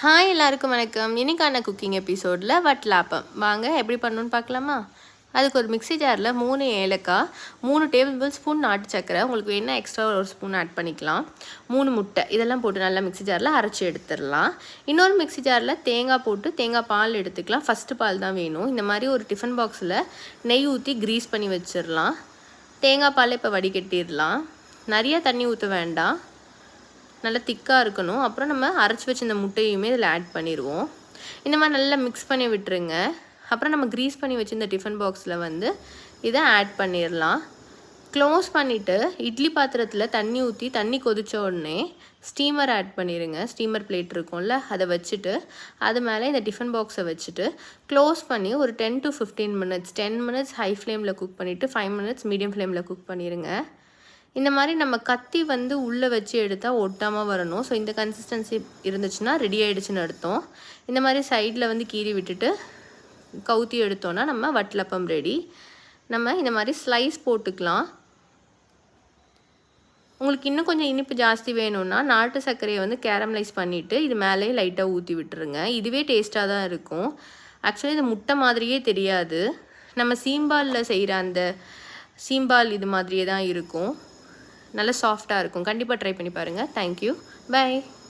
Hi எல்லாருக்கும் வணக்கம். இன்னைக்கான குக்கிங் எபிசோடில் வட்டலாப்பம் வாங்க எப்படி பண்ணணுன்னு பார்க்கலாமா? அதுக்கு ஒரு மிக்ஸி ஜாரில் 3 ஏலக்காய், 3 டேபிள் ஸ்பூன் நாட்டு சக்கரை, உங்களுக்கு வேணால் எக்ஸ்ட்ரா ஒரு ஸ்பூன் ஆட் பண்ணிக்கலாம், 3 முட்டை இதெல்லாம் போட்டு நல்லா மிக்ஸி ஜாரில் அரைச்சி எடுத்துடலாம். இன்னொரு மிக்ஸி ஜாரில் தேங்காய் போட்டு தேங்காய் பால் எடுத்துக்கலாம். ஃபஸ்ட்டு பால் தான் வேணும். இந்த மாதிரி ஒரு டிஃபன் பாக்ஸில் நெய் ஊற்றி க்ரீஸ் பண்ணி வச்சிடலாம். தேங்காய் பால் இப்போ வடிகட்டிடலாம். நிறைய தண்ணி ஊற்ற வேண்டாம், நல்லா திக்காக இருக்கணும். அப்புறம் நம்ம அரைச்சி வச்சு இந்த முட்டையுமே இதில் ஆட் பண்ணிடுவோம். இந்த மாதிரி நல்லா மிக்ஸ் பண்ணி விட்டுருங்க. அப்புறம் நம்ம க்ரீஸ் பண்ணி வச்சு இந்த டிஃபன் பாக்ஸில் வந்து இதை ஆட் பண்ணிடலாம். க்ளோஸ் பண்ணிவிட்டு இட்லி பாத்திரத்தில் தண்ணி ஊற்றி தண்ணி கொதித்த உடனே ஸ்டீமர் ஆட் பண்ணிடுங்க. ஸ்டீமர் பிளேட் இருக்கும்ல, அதை வச்சுட்டு அது மேலே இந்த டிஃபன் பாக்ஸை வச்சுட்டு க்ளோஸ் பண்ணி ஒரு 10 to 15 minutes 10 minutes ஹை ஃப்ளேமில் குக் பண்ணிவிட்டு 5 minutes மீடியம் ஃப்ளேமில் குக் பண்ணிடுங்க. இந்த மாதிரி நம்ம கத்தி வந்து உள்ளே வச்சு எடுத்தால் ஒட்டாமல் வரணும். ஸோ இந்த கன்சிஸ்டன்சி இருந்துச்சுன்னா ரெடி ஆகிடுச்சுன்னு அர்த்தம். இந்த மாதிரி சைடில் வந்து கீறி விட்டுட்டு கவுத்தி எடுத்தோன்னா நம்ம வட்டலப்பம் ரெடி. நம்ம இந்த மாதிரி ஸ்லைஸ் போட்டுக்கலாம். உங்களுக்கு இன்னும் கொஞ்சம் இனிப்பு ஜாஸ்தி வேணும்னா நாட்டு சர்க்கரையை வந்து கேரமலைஸ் பண்ணிவிட்டு இது மேலே லைட்டாக ஊற்றி விட்டுருங்க. இதுவே டேஸ்ட்டாக தான் இருக்கும். ஆக்சுவலி இது முட்டை மாதிரியே தெரியாது. நம்ம சீம்பாலில் செய்கிற அந்த சீம்பால் இது மாதிரியே தான் இருக்கும். நல்லா சாஃப்டாக இருக்கும். கண்டிப்பாக ட்ரை பண்ணி பாருங்கள். தேங்க்யூ. பை.